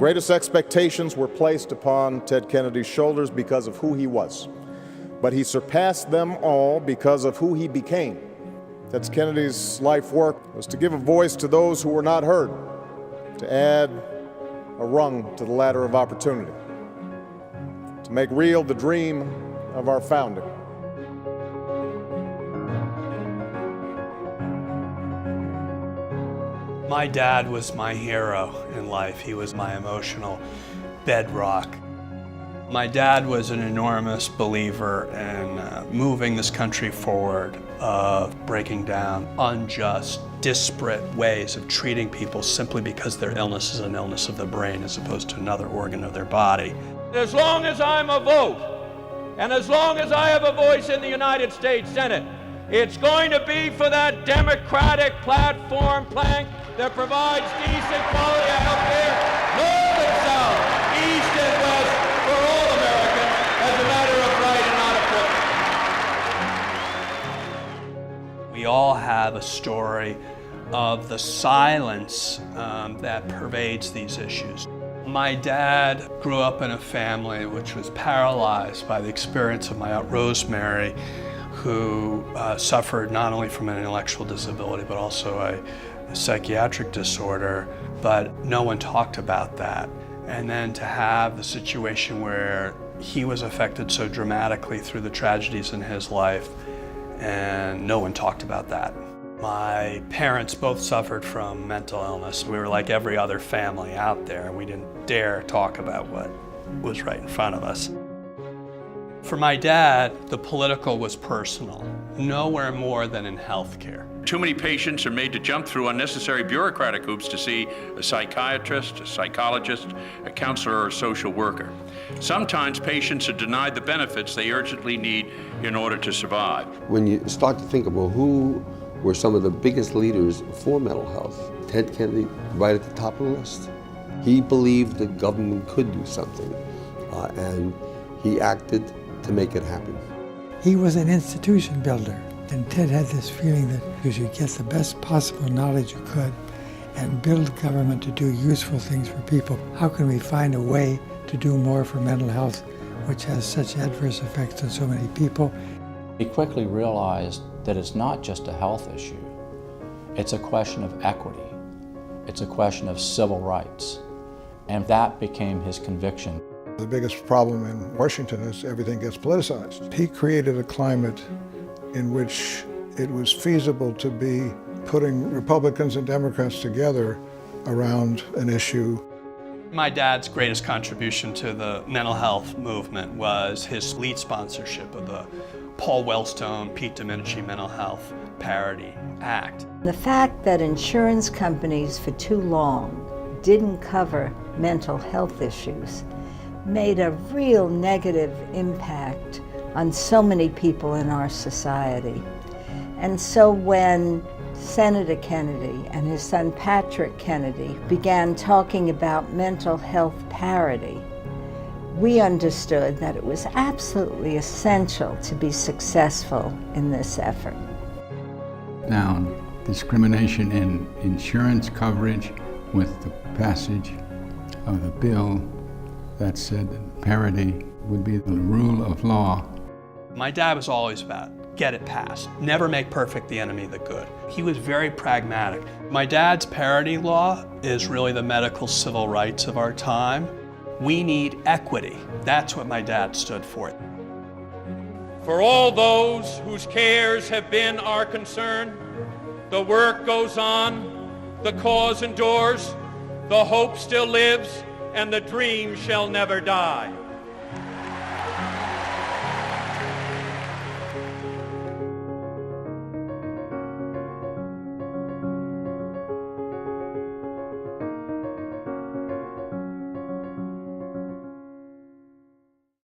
greatest expectations were placed upon Ted Kennedy's shoulders because of who he was, but he surpassed them all because of who he became. Ted Kennedy's life work was to give a voice to those who were not heard, to add a rung to the ladder of opportunity, to make real the dream of our founding. My dad was my hero in life. He was my emotional bedrock. My dad was an enormous believer in moving this country forward, of breaking down unjust, disparate ways of treating people simply because their illness is an illness of the brain as opposed to another organ of their body. As long as I'm a vote, and as long as I have a voice in the United States Senate, it's going to be for that Democratic platform plank that provides decent quality of health care, north and south, east and west, for all Americans as a matter of right and not a privilege. We all have a story of the silence that pervades these issues. My dad grew up in a family which was paralyzed by the experience of my Aunt Rosemary, who suffered not only from an intellectual disability but also a psychiatric disorder, but no one talked about that. And then to have the situation where he was affected so dramatically through the tragedies in his life, and no one talked about that. My parents both suffered from mental illness. We were like every other family out there. We didn't dare talk about what was right in front of us. For my dad, the political was personal, nowhere more than in healthcare. Too many patients are made to jump through unnecessary bureaucratic hoops to see a psychiatrist, a psychologist, a counselor, or a social worker. Sometimes patients are denied the benefits they urgently need in order to survive. When you start to think about who were some of the biggest leaders for mental health, Ted Kennedy right at the top of the list. He believed the government could do something, and he acted to make it happen. He was an institution builder, and Ted had this feeling that you should get the best possible knowledge you could and build government to do useful things for people. How can we find a way to do more for mental health, which has such adverse effects on so many people? He quickly realized that it's not just a health issue. It's a question of equity. It's a question of civil rights. And that became his conviction. The biggest problem in Washington is everything gets politicized. He created a climate in which it was feasible to be putting Republicans and Democrats together around an issue. My dad's greatest contribution to the mental health movement was his lead sponsorship of the Paul Wellstone, Pete Domenici Mental Health Parity Act. The fact that insurance companies for too long didn't cover mental health issues made a real negative impact on so many people in our society. And so when Senator Kennedy and his son Patrick Kennedy began talking about mental health parity, we understood that it was absolutely essential to be successful in this effort. Now, discrimination in insurance coverage with the passage of the bill that said that parity would be the rule of law. My dad was always about get it passed. Never make perfect the enemy of the good. He was very pragmatic. My dad's parity law is really the medical civil rights of our time. We need equity. That's what my dad stood for. For all those whose cares have been our concern, the work goes on, the cause endures, the hope still lives, and the dream shall never die.